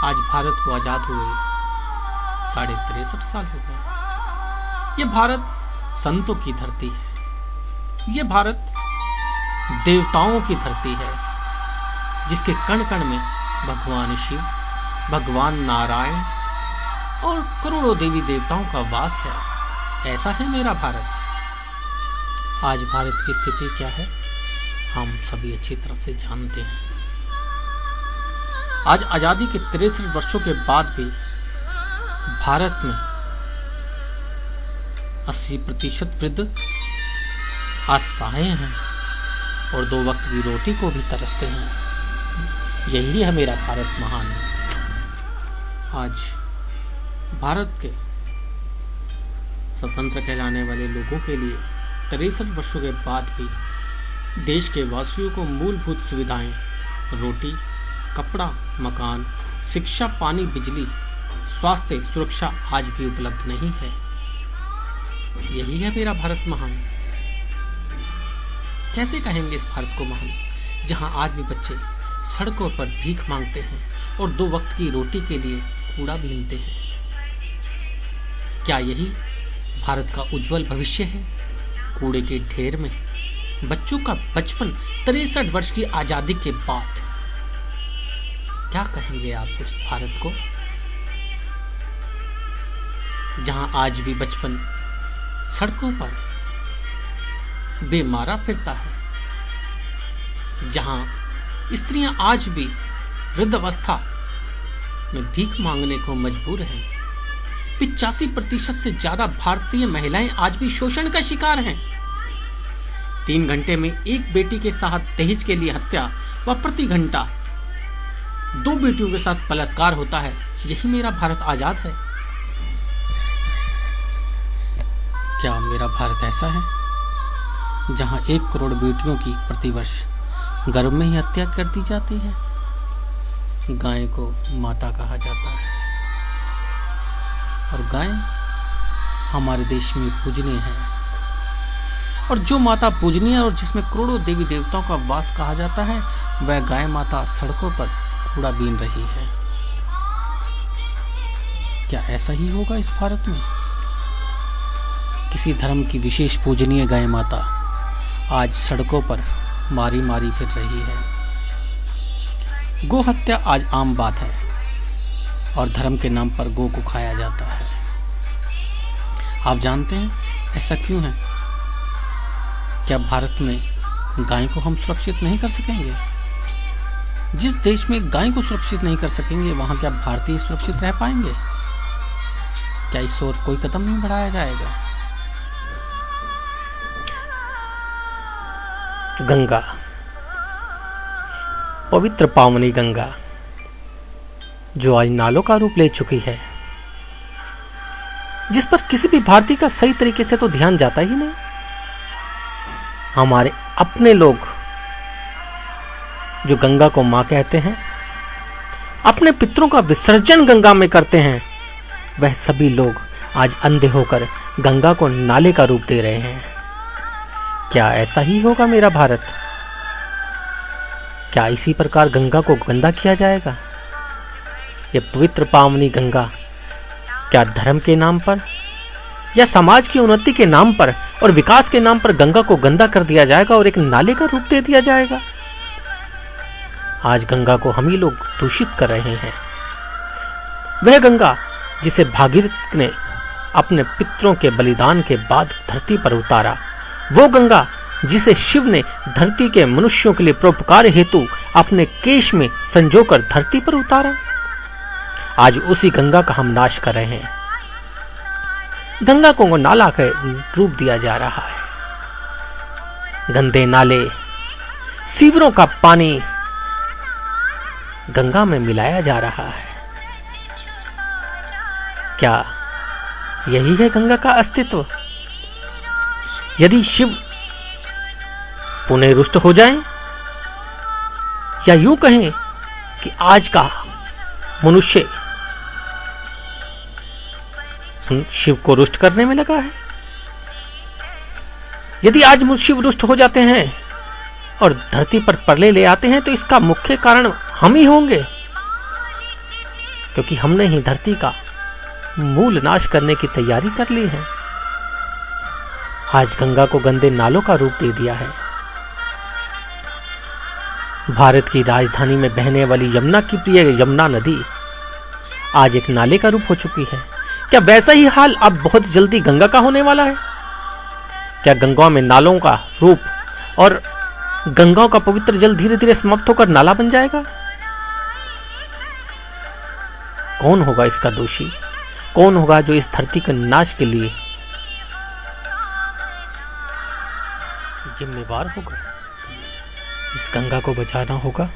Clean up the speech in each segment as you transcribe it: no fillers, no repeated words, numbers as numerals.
आज भारत को आजाद हुए 63.5 साल हो गए। ये भारत संतों की धरती है, ये भारत देवताओं की धरती है, जिसके कण कण में भगवान शिव, भगवान नारायण और करोड़ों देवी देवताओं का वास है। ऐसा है मेरा भारत। आज भारत की स्थिति क्या है हम सभी अच्छी तरह से जानते हैं। आज आजादी के 63 वर्षों के बाद भी भारत में 80% वृद्ध असहाय हैं और 2 वक्त की रोटी को भी तरसते हैं। यही है मेरा भारत महान। आज भारत के स्वतंत्र कहलाने वाले लोगों के लिए 63 वर्षों के बाद भी देश के वासियों को मूलभूत सुविधाएं, रोटी, कपड़ा, मकान, शिक्षा, पानी, बिजली, स्वास्थ्य, सुरक्षा आज भी उपलब्ध नहीं है। यही है मेरा भारत महान। कैसे कहेंगे इस भारत को महान, जहां आज भी बच्चे सड़कों पर भीख मांगते हैं और 2 वक्त की रोटी के लिए कूड़ा बीनते हैं। क्या यही भारत का उज्जवल भविष्य है? कूड़े के ढेर में बच्चों का बचपन 63 वर्ष की आजादी के बाद। क्या कहेंगे आप उस भारत को जहां आज भी बचपन सड़कों पर बेमारा फिरता है, जहां स्त्रियां आज भी वृद्धावस्था में भीख मांगने को मजबूर हैं। 85% से ज्यादा भारतीय महिलाएं आज भी शोषण का शिकार हैं। 3 घंटे में एक बेटी के साथ दहेज के लिए हत्या व प्रति घंटा 2 बेटियों के साथ बलात्कार होता है। यही मेरा भारत आजाद है। क्या मेरा भारत ऐसा है जहां 1 करोड़ बेटियों की प्रतिवर्ष गर्भ में ही हत्या कर दी जाती है? गाय को माता कहा जाता है और गाय हमारे देश में पूजनीय है, और जो माता पूजनीय और जिसमें करोड़ों देवी देवताओं का वास कहा जाता है, वह गाय माता सड़कों पर कूड़ा बीन रही है। क्या ऐसा ही होगा इस भारत में? किसी धर्म की विशेष पूजनीय गाय माता आज सड़कों पर मारी मारी फिर रही है। गो हत्या आज आम बात है और धर्म के नाम पर गो को खाया जाता है। आप जानते हैं ऐसा क्यों है? क्या भारत में गाय को हम सुरक्षित नहीं कर सकेंगे? जिस देश में गाय को सुरक्षित नहीं कर सकेंगे, वहां क्या भारतीय सुरक्षित रह पाएंगे? क्या इस ओर कोई कदम नहीं बढ़ाया जाएगा? गंगा, पवित्र पावनी गंगा, जो आज नालों का रूप ले चुकी है, जिस पर किसी भी भारतीय का सही तरीके से तो ध्यान जाता ही नहीं। हमारे अपने लोग जो गंगा को मां कहते हैं, अपने पितरों का विसर्जन गंगा में करते हैं, वह सभी लोग आज अंधे होकर गंगा को नाले का रूप दे रहे हैं। क्या ऐसा ही होगा मेरा भारत? क्या इसी प्रकार गंगा को गंदा किया जाएगा? ये पवित्र पावनी गंगा क्या धर्म के नाम पर या समाज की उन्नति के नाम पर और विकास के नाम पर गंगा को गंदा कर दिया जाएगा और एक नाले का रूप दे दिया जाएगा? आज गंगा को हम ही लोग दूषित कर रहे हैं। वह गंगा जिसे भागीरथ ने अपने पितरों के बलिदान के बाद धरती पर उतारा, वो गंगा जिसे शिव ने धरती के मनुष्यों के लिए परोपकार हेतु अपने केश में संजोकर धरती पर उतारा, आज उसी गंगा का हम नाश कर रहे हैं। गंगा को नाला का रूप दिया जा रहा है। गंदे नाले, सीवरों का पानी गंगा में मिलाया जा रहा है। क्या यही है गंगा का अस्तित्व? यदि शिव पुनः रुष्ट हो जाएं, या यूं कहें कि आज का मनुष्य शिव को रुष्ट करने में लगा है, यदि आज शिव रुष्ट हो जाते हैं और धरती पर प्रलय ले आते हैं, तो इसका मुख्य कारण हम ही होंगे। क्योंकि हमने ही धरती का मूल नाश करने की तैयारी कर ली है। आज गंगा को गंदे नालों का रूप दे दिया है। भारत की राजधानी में बहने वाली यमुना की प्रिय यमुना नदी आज एक नाले का रूप हो चुकी है। क्या वैसा ही हाल अब बहुत जल्दी गंगा का होने वाला है? क्या गंगा में नालों का रूप और गंगाओं का पवित्र जल धीरे धीरे समाप्त होकर नाला बन जाएगा? कौन होगा इसका दोषी? कौन होगा जो इस धरती के नाश के लिए जिम्मेवार होगा? इस गंगा को बचाना होगा।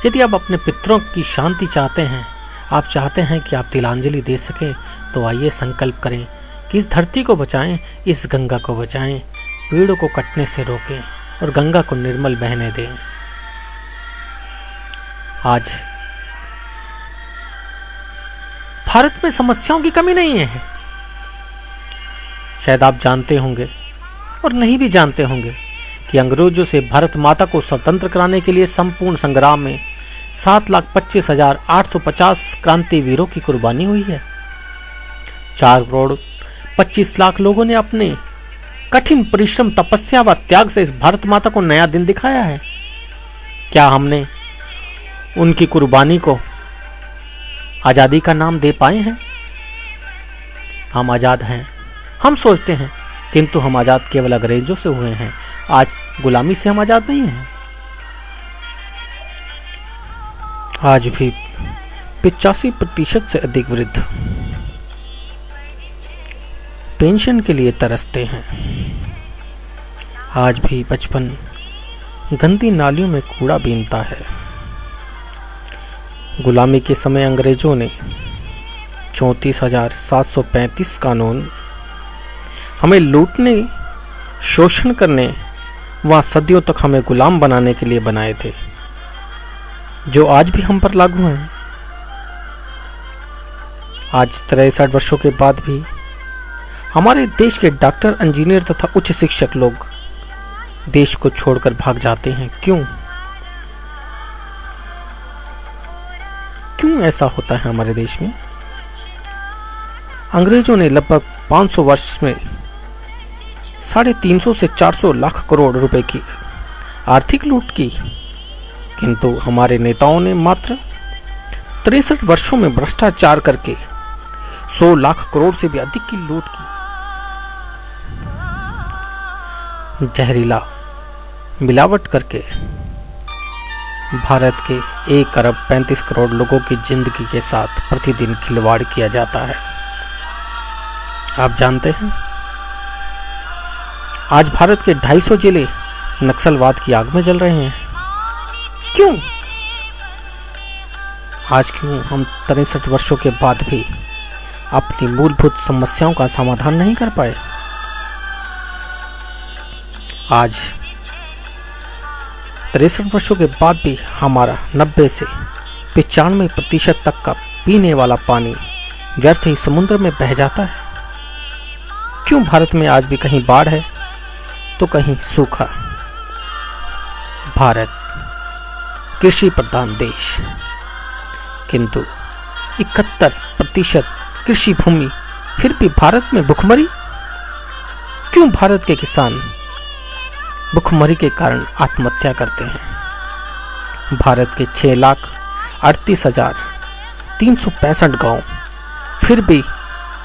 यदि आप अपने पितरों की शांति चाहते हैं, आप चाहते हैं कि आप तिलांजलि दे सकें, तो आइए संकल्प करें कि इस धरती को बचाएं, इस गंगा को बचाएं, पेड़ों को कटने से रोकें और गंगा को निर्मल बहने दें। आज भारत में समस्याओं की कमी नहीं है। शायद आप जानते होंगे और नहीं भी जानते होंगे कि अंग्रेजों से भारत माता को स्वतंत्र कराने के लिए संपूर्ण संग्राम में 7,25,850 क्रांति वीरों की कुर्बानी हुई है। 4,25,00,000 लोगों ने अपने कठिन परिश्रम, तपस्या व त्याग से इस भारत माता को नया दिन दिखाया है। क्या हमने उनकी कुर्बानी को आजादी का नाम दे पाए हैं? हम आजाद हैं, हम सोचते हैं, किंतु हम आजाद केवल अंग्रेजों से हुए हैं। आज गुलामी से हम आजाद नहीं हैं। आज भी 85% से अधिक वृद्ध पेंशन के लिए तरसते हैं। आज भी बचपन गंदी नालियों में कूड़ा बीनता है। गुलामी के समय अंग्रेजों ने 34,735 कानून हमें लूटने, शोषण करने व सदियों तक हमें गुलाम बनाने के लिए बनाए थे, जो आज भी हम पर लागू हैं। आज 63 वर्षों के बाद भी हमारे देश के डॉक्टर, इंजीनियर तथा उच्च शिक्षक लोग देश को छोड़कर भाग जाते हैं। क्यों ऐसा होता है हमारे देश में? अंग्रेजों ने लगभग 500 वर्ष में 350 से 400 लाख करोड़ रुपए की आर्थिक लूट की, किंतु हमारे नेताओं ने मात्र 63 वर्षों में भ्रष्टाचार करके 100 लाख करोड़ से भी अधिक की लूट की। जहरीला मिलावट करके भारत के 1 अरब 35 करोड़ लोगों की जिंदगी के साथ प्रतिदिन खिलवाड़ किया जाता है। आप जानते हैं, आज भारत के 250 जिले नक्सलवाद की आग में जल रहे हैं। क्यों? आज क्यों हम 63 वर्षों के बाद भी अपनी मूलभूत समस्याओं का समाधान नहीं कर पाए? आज 63 वर्षों के बाद भी हमारा 90 से 95% तक का पीने वाला पानी व्यर्थ ही समुद्र में बह जाता है। क्यों भारत में आज भी कहीं बाढ़ है तो कहीं सूखा? भारत कृषि प्रधान देश, किंतु 71% कृषि भूमि, फिर भी भारत में भुखमरी। क्यों भारत के किसान भुखमरी के कारण आत्महत्या करते हैं? भारत के 6,38,365 गांव, फिर भी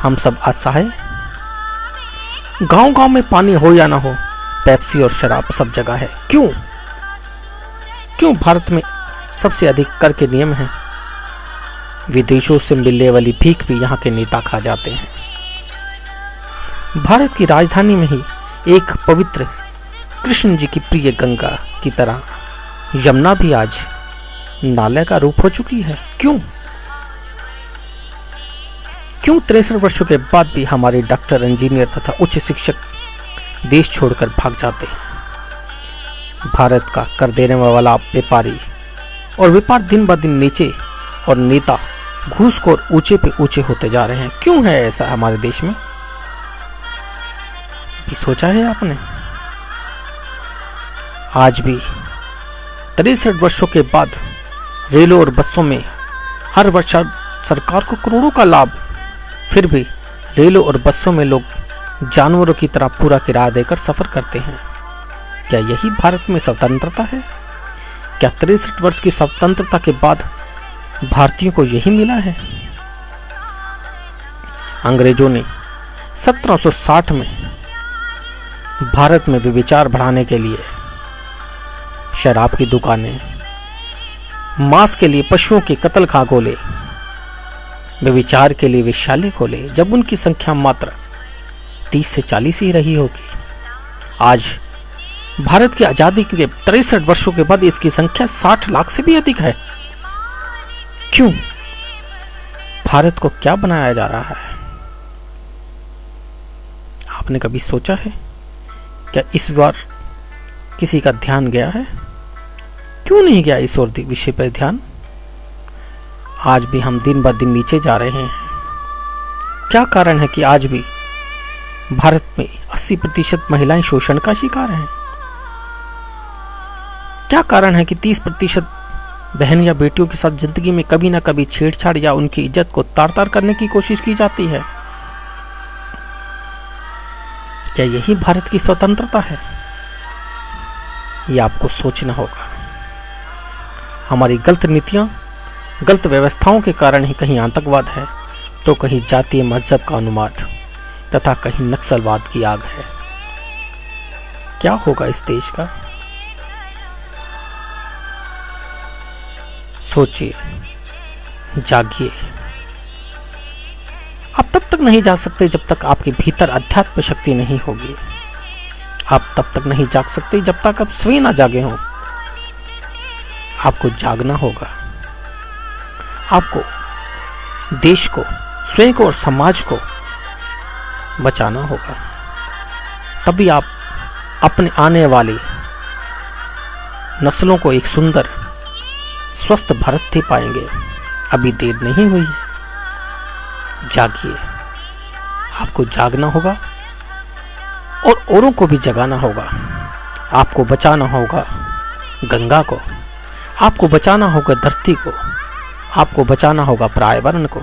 हम सब असहाय। गांव-गांव में पानी हो या ना हो, पेप्सी और शराब सब जगह है। क्यों भारत में सबसे अधिक कर के नियम हैं? विदेशों से मिलने वाली भीख भी यहाँ के नेता खा जाते हैं। भारत की राजधानी में ही एक पवित्र कृष्ण जी की प्रिय गंगा की तरह यमुना भी आज नाले का रूप हो चुकी है। क्यों 63 वर्षों के बाद भी हमारे डॉक्टर, इंजीनियर तथा उच्च शिक्षक देश छोड़कर भाग जाते हैं? भारत का कर देने वाला व्यापारी और व्यापार दिन ब दिन नीचे और नेता घूसखोर ऊंचे पे ऊंचे होते जा रहे हैं। क्यों है ऐसा हमारे देश में? भी सोचा है आपने? आज भी 63 वर्षों के बाद रेलों और बसों में हर वर्ष सरकार को करोड़ों का लाभ, फिर भी रेलों और बसों में लोग जानवरों की तरह पूरा किराया देकर सफर करते हैं। क्या यही भारत में स्वतंत्रता है? क्या 63 वर्ष की स्वतंत्रता के बाद भारतीयों को यही मिला है? अंग्रेजों ने 1760 में भारत में व्यभिचार बढ़ाने के लिए शराब की दुकानें, मांस के लिए पशुओं के कत्लखाना खोले, व्यभिचार के लिए वेश्यालय खोले, जब उनकी संख्या मात्र 30 से 40 ही रही होगी। आज भारत की आजादी के 63 वर्षों के बाद इसकी संख्या 60 लाख से भी अधिक है। क्यों? भारत को क्या बनाया जा रहा है? आपने कभी सोचा है? क्या इस बार किसी का ध्यान गया है? क्यों नहीं गया इस और विषय पर ध्यान? आज भी हम दिन ब दिन नीचे जा रहे हैं। क्या कारण है कि आज भी भारत में 80% महिलाएं शोषण का शिकार हैं? क्या कारण है कि 30% बहन या बेटियों के साथ जिंदगी में कभी ना कभी छेड़छाड़ या उनकी इज्जत को तार तार करने की कोशिश की जाती है? क्या यही भारत की स्वतंत्रता है? यह आपको सोचना होगा। हमारी गलत नीतियां, गलत व्यवस्थाओं के कारण ही कहीं आतंकवाद है, तो कहीं जातीय मजहब का अनुवाद तथा कहीं नक्सलवाद की आग है। क्या होगा इस देश का? सोचिए, जागिए। आप तब तक नहीं जा सकते जब तक आपके भीतर अध्यात्म शक्ति नहीं होगी। आप तब तक नहीं जाग सकते जब तक आप स्वयं ना जागे हों। आपको जागना होगा। आपको देश को, स्वयं को और समाज को बचाना होगा। तभी आप अपने आने वाली नस्लों को एक सुंदर स्वस्थ भारत दे पाएंगे। अभी देर नहीं हुई है। जागिए। आपको जागना होगा और औरों को भी जगाना होगा। आपको बचाना होगा गंगा को, आपको बचाना होगा धरती को, आपको बचाना होगा पर्यावरण को।